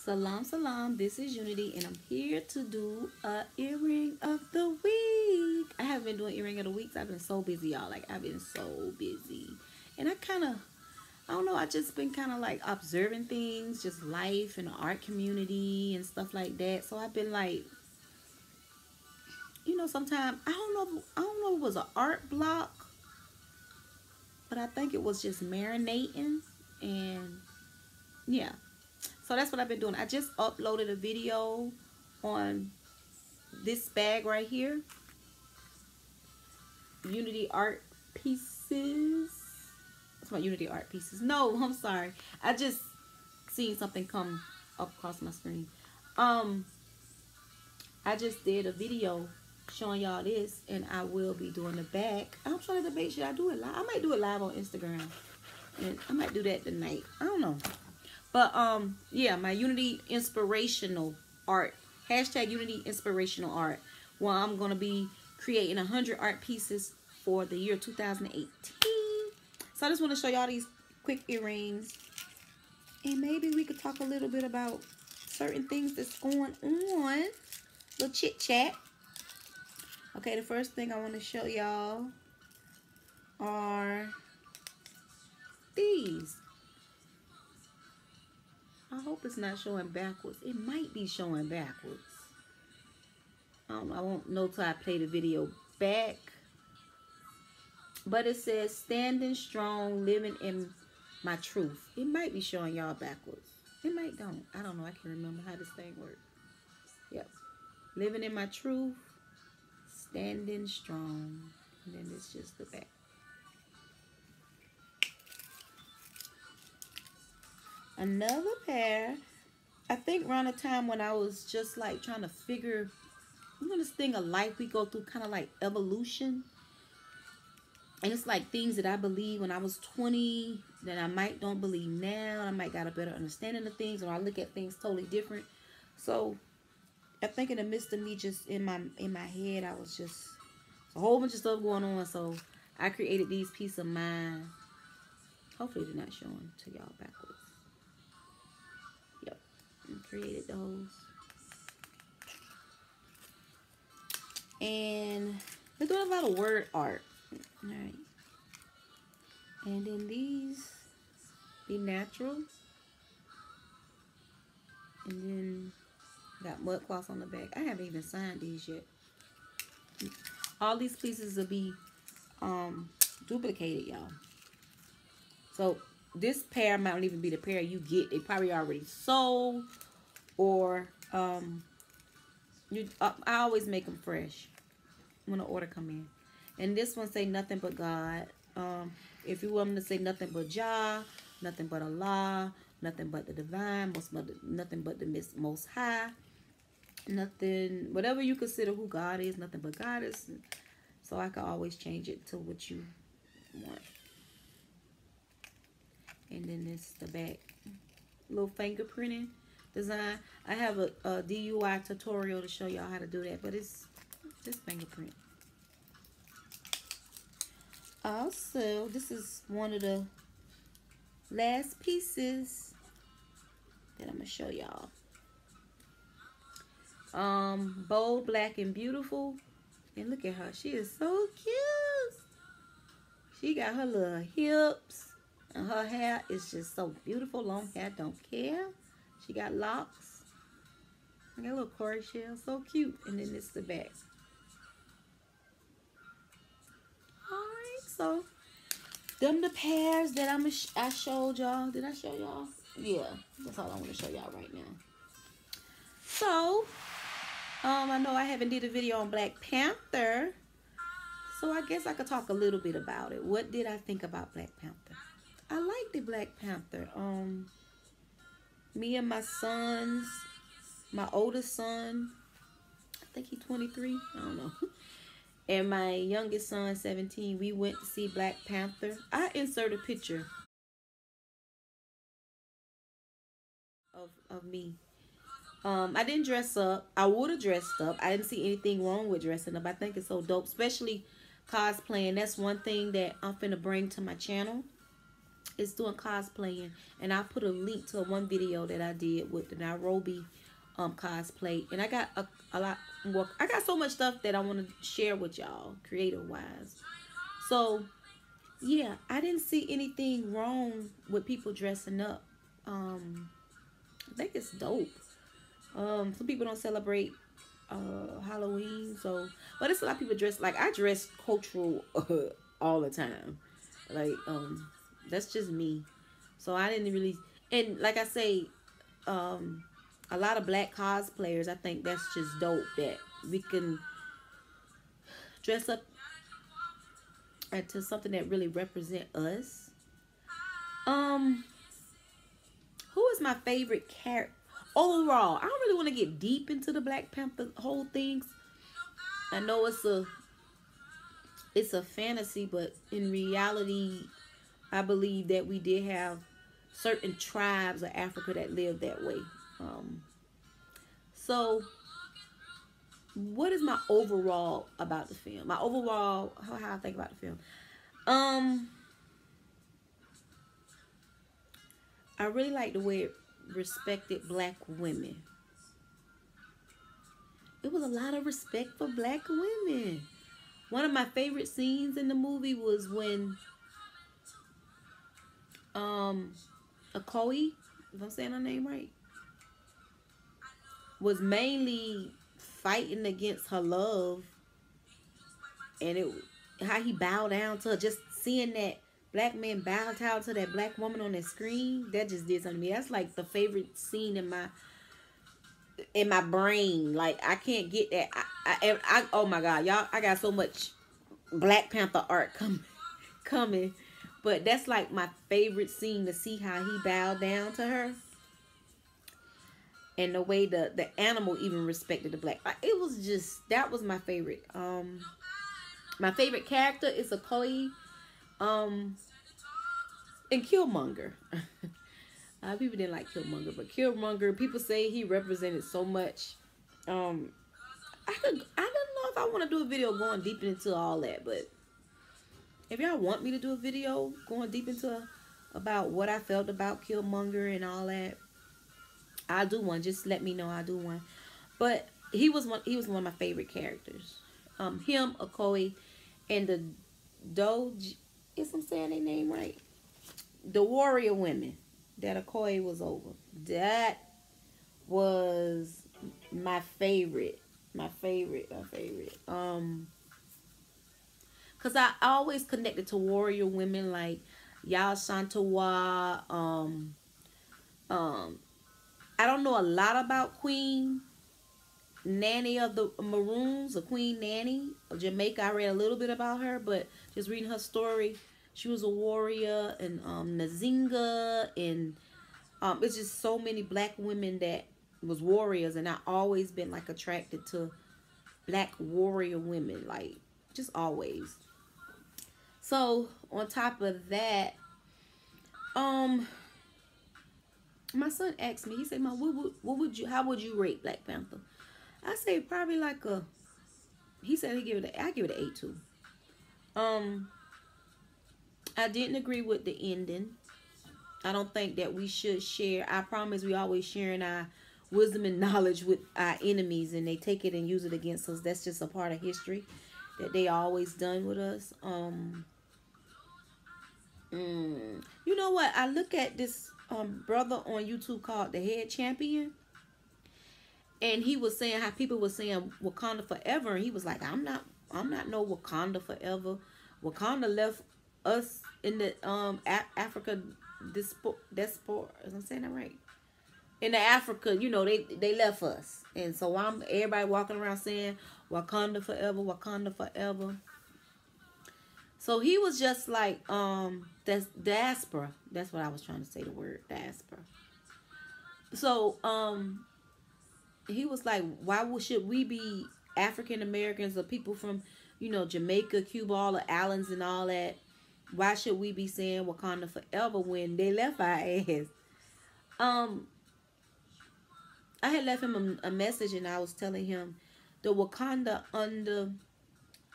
Salam, salam. This is Unity, and I'm here to do a earring of the week. I haven't been doing earring of the weeks. I've been so busy, y'all. Like, I've been so busy. And I don't know, I just been kind of like observing things, just life and the art community and stuff like that. So I've been like, you know, sometimes, I don't know if it was an art block, but I think it was just marinating. And yeah. So that's what I've been doing. I just uploaded a video on this bag right here. Unity art pieces. That's my Unity art pieces. No, I'm sorry. I just seen something come up across my screen. I just did a video showing y'all this, and I will be doing the back. I'm trying to debate, should I do it live? I might do it live on Instagram. And I might do that tonight. I don't know. But, yeah, my Unity inspirational art. Hashtag Unity inspirational art. Well, I'm going to be creating 100 art pieces for the year 2018. So I just want to show y'all these quick earrings. And maybe we could talk a little bit about certain things that's going on. Little chit chat. Okay, the first thing I want to show y'all are these. I hope it's not showing backwards. It might be showing backwards. I won't know till I play the video back. But it says, standing strong, living in my truth. It might be showing y'all backwards. It might don't. I don't know. I can't remember how this thing works. Yep. Living in my truth. Standing strong. And then it's just the back. Another pair. I think around the time when I was just like trying to figure, you know, this thing of life we go through, kind of like evolution. And it's like things that I believe when I was 20 that I might don't believe now. I might got a better understanding of things, or I look at things totally different. So I think in the midst of me just in my head, I was just a whole bunch of stuff going on. So I created these pieces of mine. Hopefully they're not showing to y'all backwards. Yep, and created those. And we're doing a lot of word art. All right. And then these be natural. And then got mud cloths on the back. I haven't even signed these yet. All these pieces will be duplicated, y'all. So this pair might not even be the pair you get. They probably already sold, or I always make them fresh when the order come in. And this one say nothing but God. If you want them to say nothing but Jah, nothing but Allah, nothing but the divine, nothing but the most high, nothing, whatever you consider who God is, nothing but God is. So I can always change it to what you want. And then this the back, little fingerprinting design. I have a DIY tutorial to show y'all how to do that, but it's just fingerprint. Also, this is one of the last pieces that I'm gonna show y'all. Bold, black, and beautiful. And look at her. She is so cute. She got her little hips. And her hair is just so beautiful. Long hair, don't care. She got locks. I got a little cord shell. So cute. And then it's the back. Alright, so them the pairs that I showed y'all. Did I show y'all? Yeah, that's all I want to show y'all right now. So, I know I haven't did a video on Black Panther. So I guess I could talk a little bit about it. What did I think about Black Panther? I like the Black Panther. Me and my sons, my oldest son, I think he's 23, I don't know. And my youngest son, 17, we went to see Black Panther. I insert a picture of me. I didn't dress up. I would have dressed up. I didn't see anything wrong with dressing up. I think it's so dope, especially cosplaying. That's one thing that I'm finna bring to my channel. is doing cosplaying, and I put a link to one video that I did with the Niobe cosplay, and I got a lot more. I got so much stuff that I want to share with y'all, creative wise. So yeah, I didn't see anything wrong with people dressing up. I think it's dope. Some people don't celebrate Halloween, so but it's a lot of people dress like I dress cultural all the time. Like that's just me. So I didn't really, and like I say, um a lot of black cosplayers, I think that's just dope that we can dress up into something that really represent us. Um who is my favorite character overall? I don't really want to get deep into the Black Panther whole things. I know it's a fantasy, but in reality, I believe that we did have certain tribes of Africa that lived that way. So, what is my overall about the film? My overall, how I think about the film. Um, I really like the way it respected black women. It was a lot of respect for black women. One of my favorite scenes in the movie was when Okoye, if I'm saying her name right, was mainly fighting against her love, and it how he bowed down to her. Just seeing that black man bow down to that black woman on the screen, that just did something to me. That's like the favorite scene in my brain. Like I can't get that. I oh my god, y'all! I got so much Black Panther art coming, but that's like my favorite scene, to see how he bowed down to her. And the way the animal even respected the black. It was just, that was my favorite. My favorite character is Okoye. And Killmonger. People didn't like Killmonger, but Killmonger, people say he represented so much. I don't know if I want to do a video going deep into all that, but if y'all want me to do a video going deep into about what I felt about Killmonger and all that, I'll do one. Just let me know. I'll do one. But he was one of my favorite characters. Him, Okoye, and the Doge. If I'm saying their name right, the warrior women that Okoye was over. That was my favorite. My favorite. Cause I always connected to warrior women like Yal Shantawa. I don't know a lot about Queen Nanny of the Maroons, or Queen Nanny of Jamaica. I read a little bit about her, but just reading her story, she was a warrior, and Nzinga, and it's just so many black women that was warriors, and I always been like attracted to black warrior women, like just always. So on top of that, my son asked me, he said, "Mom, how would you rate Black Panther?" I say probably like a, he said I give it an 8 too. I didn't agree with the ending. I don't think that we should share. I promise we always sharing our wisdom and knowledge with our enemies, and they take it and use it against us. That's just a part of history that they always done with us. You know what? I look at this brother on YouTube called The Head Champion, and he was saying how people were saying Wakanda forever, and he was like, I'm not no Wakanda forever. Wakanda left us in the Africa diaspora. Am I saying that right? In the Africa, you know, they left us, and so everybody walking around saying Wakanda forever, Wakanda forever. So he was just like, that's diaspora. That's what I was trying to say, the word diaspora. So, he was like, should we be African Americans or people from, you know, Jamaica, Cuba, all the islands and all that? Why should we be saying Wakanda forever when they left our ass? I had left him a message, and I was telling him the Wakanda under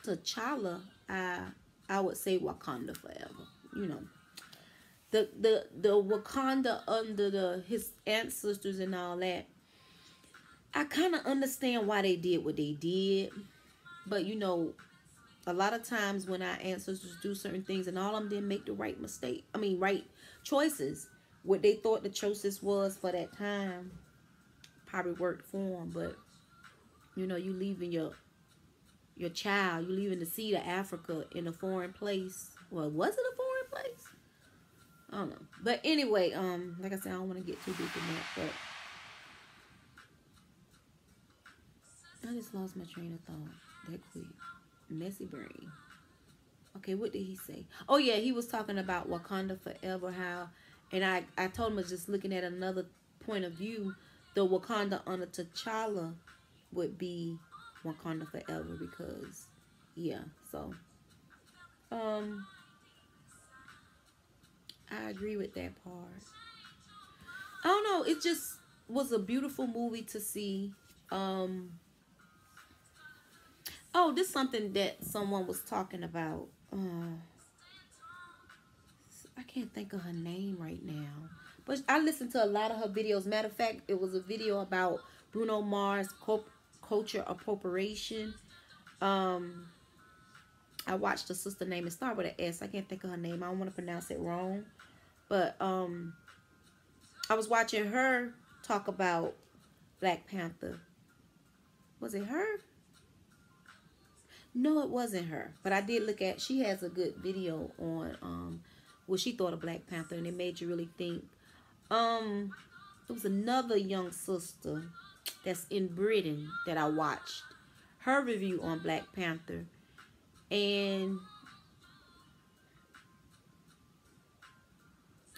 T'Challa, I would say Wakanda forever, you know. the Wakanda under his ancestors and all that. I kind of understand why they did what they did, but you know, a lot of times when our ancestors do certain things and all of them didn't make the right mistake, I mean right choices, what they thought the choices was for that time probably worked for them. But you know, you leaving your child, you leaving the seed of Africa in a foreign place. Well, was it a foreign place? I don't know. But anyway, like I said, I don't want to get too deep in that, but I just lost my train of thought that quick. Messy brain. Okay, what did he say? Oh yeah, he was talking about Wakanda forever, how, and I told him I was just looking at another point of view, the Wakanda under T'Challa would be Wakanda forever because yeah, so I agree with that part. I don't know, it just was a beautiful movie to see. Oh, this is something that someone was talking about. I can't think of her name right now. But I listened to a lot of her videos. Matter of fact, it was a video about Bruno Mars culture appropriation. I watched a sister name. It started with an S. I can't think of her name. I don't want to pronounce it wrong. But I was watching her talk about Black Panther. Was it her? No, it wasn't her. But I did look at, she has a good video on what she thought of Black Panther, and it made you really think. There was another young sister that's in Britain that I watched her review on Black Panther, and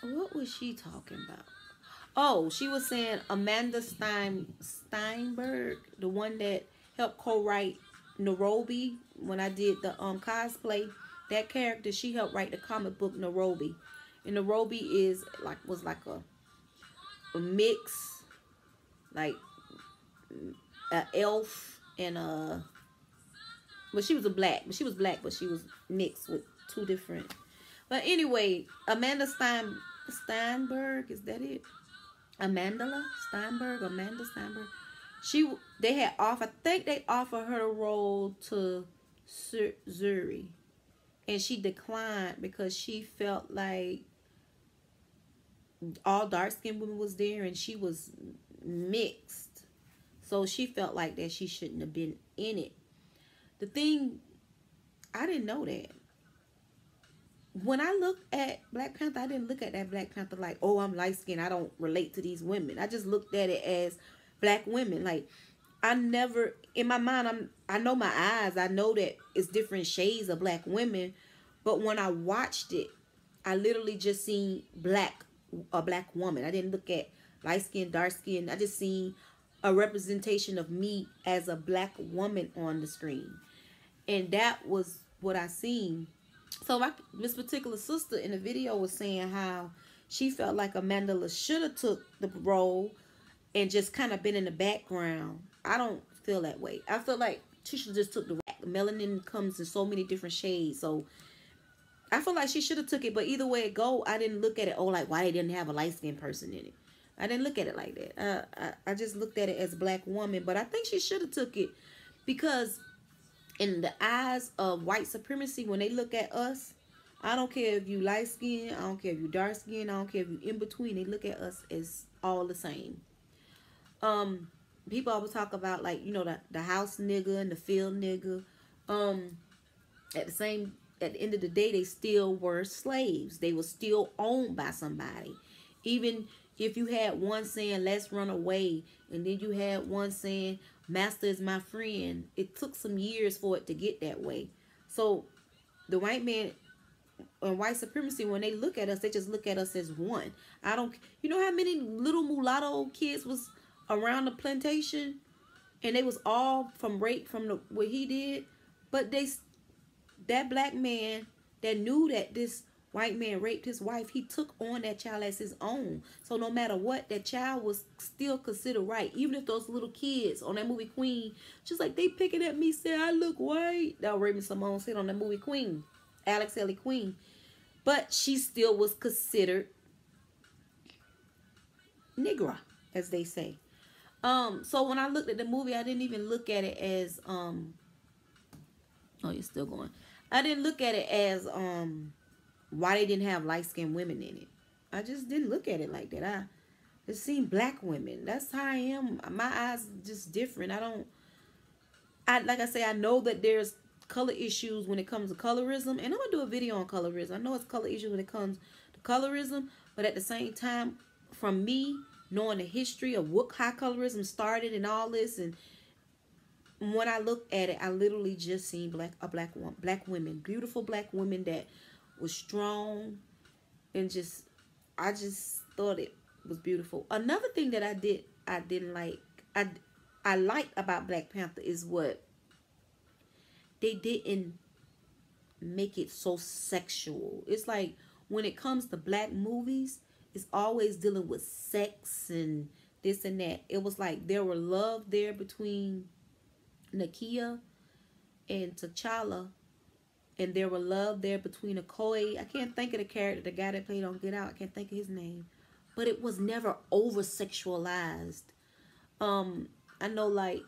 what was she talking about? Oh, she was saying Amanda Steinberg, the one that helped co-write Nairobi when I did the cosplay. That character, she helped write the comic book Nairobi, and Nairobi is was like a mix, like an elf and a. Well, she was black, but she was mixed with two different. But anyway, Amanda Steinberg, is that it? Amanda Steinberg. They had offered, I think they offered her a role to Zuri, and she declined because she felt like all dark skinned women was there and she was mixed, so she felt like that she shouldn't have been in it. The thing, I didn't know that. When I looked at Black Panther, I didn't look at that Black Panther like, oh, I'm light skinned, I don't relate to these women. I just looked at it as black women. Like, I never, in my mind, I know my eyes, I know that it's different shades of black women, but when I watched it, I literally just seen a black woman. I didn't look at light skin, dark skin. I just seen a representation of me as a black woman on the screen, and that was what I seen. So this particular sister in the video was saying how she felt like Amanda should have took the role and just kind of been in the background. I don't feel that way. I feel like she should just took the melanin comes in so many different shades. So I feel like she should have took it. But either way it go, I didn't look at it, oh, like why they didn't have a light skinned person in it. I didn't look at it like that. I just looked at it as a black woman. But I think she should have took it because in the eyes of white supremacy, when they look at us, I don't care if you light skin, I don't care if you dark skin, I don't care if you in between, they look at us as all the same. People always talk about, like, you know, the house nigga and the field nigga. At the end of the day, they still were slaves. They were still owned by somebody. Even if you had one saying, let's run away, and then you had one saying, master is my friend, it took some years for it to get that way. So the white man and white supremacy, when they look at us, they just look at us as one. You know how many little mulatto kids was around the plantation, and they was all from rape from what he did, but that black man that knew that this white man raped his wife, he took on that child as his own. So no matter what, that child was still considered right. Even if those little kids on that movie Queen, just like they picking at me, say I look white. That was Raymond Simone said on that movie Queen, Alex Ellie Queen. but she still was considered Negra, as they say. So when I looked at the movie, I didn't even look at it as oh, you're still going. I didn't look at it as why they didn't have light skinned women in it. I just didn't look at it like that. I just seen black women. That's how I am. My eyes just different. I don't. I like I say. I know that there's color issues when it comes to colorism, and I'm gonna do a video on colorism. I know it's color issues when it comes to colorism, but at the same time, from me knowing the history of what how colorism started and all this, and when I look at it, I literally just seen black women, beautiful black women that was strong and just I just thought it was beautiful. Another thing that I didn't like I liked about Black Panther is what they didn't make it so sexual. It's like when it comes to black movies, it's always dealing with sex and this and that. It was like there were love there between Nakia and T'Challa, and there were love there between Okoye. I can't think of the character, the guy that played on Get Out. I can't think of his name, but it was never over sexualized. I know like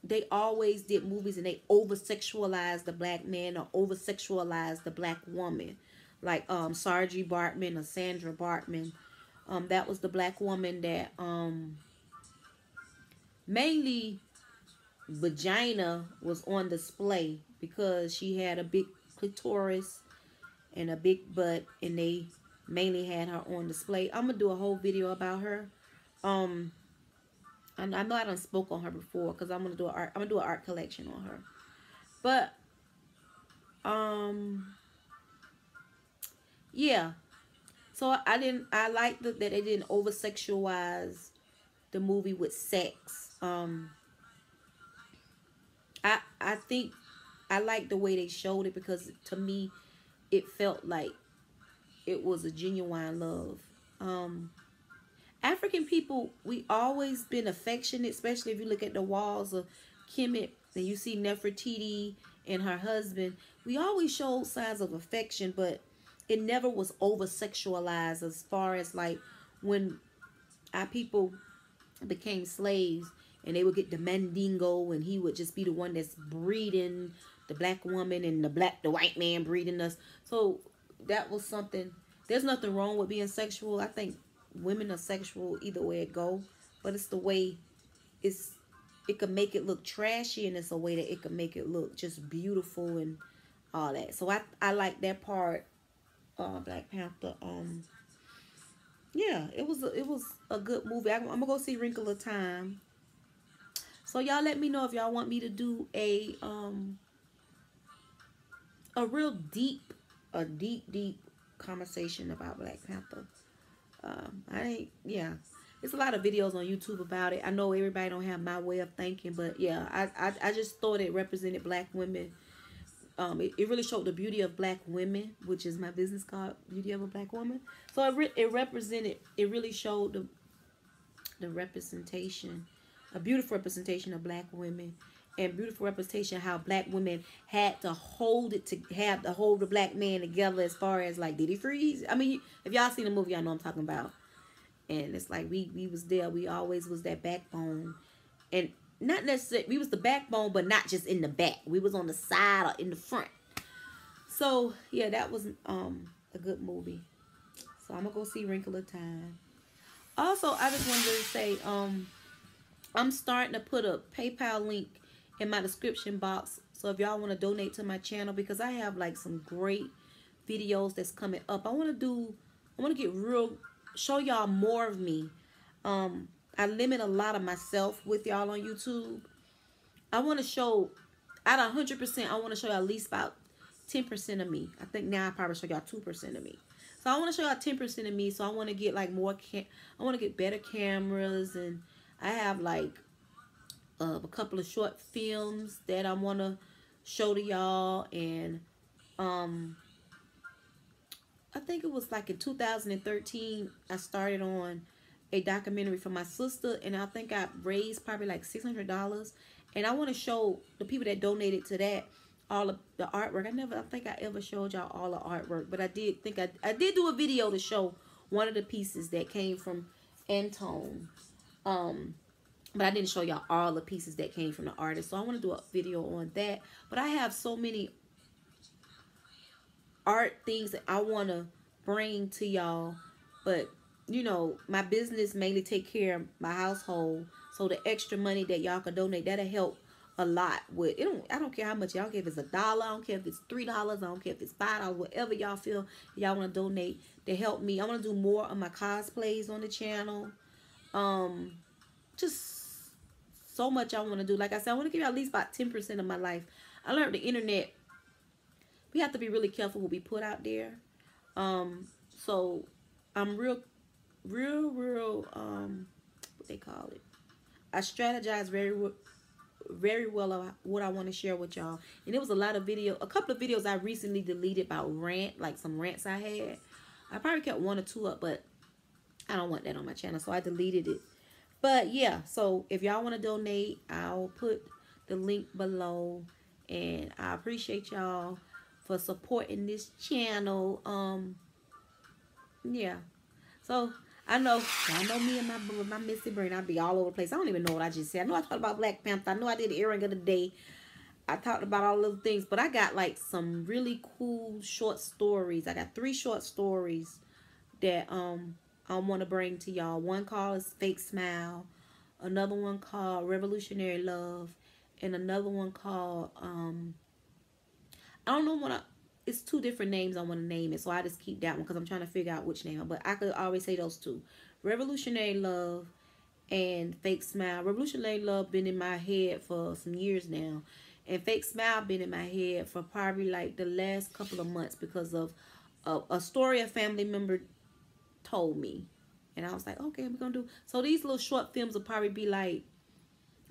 they always did movies and they over sexualized the black man or over sexualized the black woman, like Sarji Bartman or Sandra Bartman. That was the black woman that mainly vagina was on display because she had a big clitoris and a big butt, and they mainly had her on display. I'm gonna do a whole video about her. Um, I know I done spoke on her before because I'm gonna do an art collection on her. But yeah. So I like that they didn't over sexualize the movie with sex. I think I like the way they showed it because to me it felt like it was a genuine love. African people, we always been affectionate, especially if you look at the walls of Kemet and you see Nefertiti and her husband. We always showed signs of affection, but it never was over sexualized as far as like when our people became slaves and they would get the mandingo and he would just be the one that's breeding the black woman and the white man breeding us. So that was something. There's nothing wrong with being sexual. I think women are sexual either way it go, but it's the way it's it could make it look trashy, and it's a way that it could make it look just beautiful and all that. So I like that part. Black Panther. Yeah, it was a good movie. I'm gonna go see Wrinkle of Time. So y'all let me know if y'all want me to do a real deep conversation about Black Panther. I ain't yeah. There's a lot of videos on YouTube about it. I know everybody don't have my way of thinking, but yeah, I just thought it represented black women. It really showed the beauty of black women, which is my business card, Beauty of a Black Woman. So it represented, it really showed the representation, a beautiful representation of black women, and beautiful representation how black women had to hold it to have to hold the black man together as far as like did he freeze? I mean, if y'all seen the movie, I know I'm talking about. And it's like we was there. We always was that backbone, and not necessarily we was the backbone, but not just in the back. We was on the side or in the front. So yeah, that was a good movie. So I'm gonna go see Wrinkle of Time. Also, I just wanted to say I'm starting to put a PayPal link in my description box. So if y'all want to donate to my channel, because I have like some great videos that's coming up. I want to get real, show y'all more of me. I limit a lot of myself with y'all on YouTube. I want to show, out of 100%, I want to show y'all at least about 10% of me. I think now I probably show y'all 2% of me. So I want to show y'all 10% of me. So I want to get like more, I want to get better cameras, and I have like a couple of short films that I want to show to y'all. And I think it was like in 2013 I started on a documentary for my sister, and I think I raised probably like $600, and I want to show the people that donated to that. all of the artwork. I think I ever showed y'all all the artwork, but I did think I did do a video to show one of the pieces that came from Antone. Um, but I didn't show y'all all the pieces that came from the artist. So I want to do a video on that. But I have so many art things that I want to bring to y'all. But, you know, my business mainly take care of my household. So the extra money that y'all can donate, that'll help a lot with it. I don't care how much y'all give. If it's $1, I don't care if it's $3, I don't care if it's $5, whatever y'all feel y'all want to donate to help me. I want to do more of my cosplays on the channel. Just so much I want to do. Like I said, I want to give you at least about 10% of my life. I learned the internet, we have to be really careful what we put out there. So I'm real, what they call it. I strategize very well of what I want to share with y'all. And there was a couple of videos I recently deleted about like some rants I had. I probably kept 1 or 2 up, but I don't want that on my channel, so I deleted it. But yeah, so if y'all want to donate, I'll put the link below. And I appreciate y'all for supporting this channel. Yeah. So I know y'all know me and my messy brain. I'll be all over the place. I don't even know what I just said. I know I talked about Black Panther. I know I did the earring of the day. I talked about all those things, but I got like some really cool short stories. I got 3 short stories that I want to bring to y'all. One called is Fake Smile, another one called Revolutionary Love, and another one called I don't know what it's 2 different names I want to name it, so I just keep that one because I'm trying to figure out which name. But I could always say those 2, Revolutionary Love and Fake Smile. Revolutionary Love been in my head for some years now, and Fake Smile been in my head for probably like the last couple of months because of a story a family member told me. And I was like, okay, we're gonna do. So these little short films will probably be like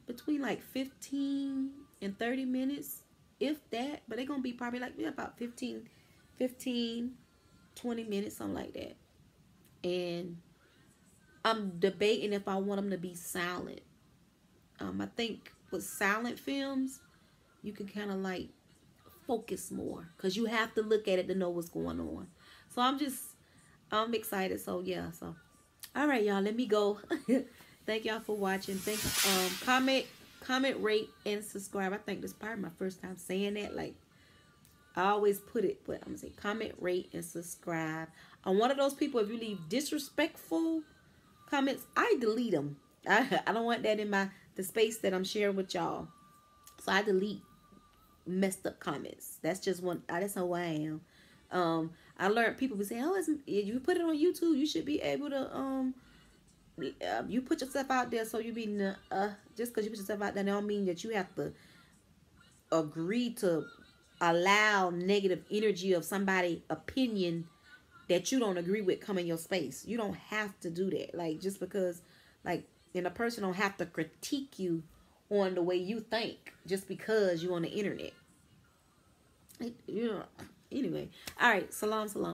between like 15 and 30 minutes, if that. But they're gonna be probably like about 15, 20 minutes, something like that. And I'm debating if I want them to be silent. I think with silent films, you can kind of like focus more because you have to look at it to know what's going on. So I'm excited. So yeah, so all right, y'all, let me go. Thank y'all for watching. Comment, rate, and subscribe. I think this is probably my first time saying that. Like, I always put it, but I'm gonna say comment, rate, and subscribe. I'm one of those people, if you leave disrespectful comments, I delete them. I don't want that in the space that I'm sharing with y'all. So I delete messed up comments. That's just that's how I am. I learned people would say, oh, you put it on YouTube, you should be able to you put yourself out there, so you be just because you put yourself out there, that don't mean that you have to agree to allow negative energy of somebody's opinion that you don't agree with come in your space. You don't have to do that. Like, just because, like, and a person don't have to critique you on the way you think just because you're on the internet. You know. Anyway, all right. Salam, salam.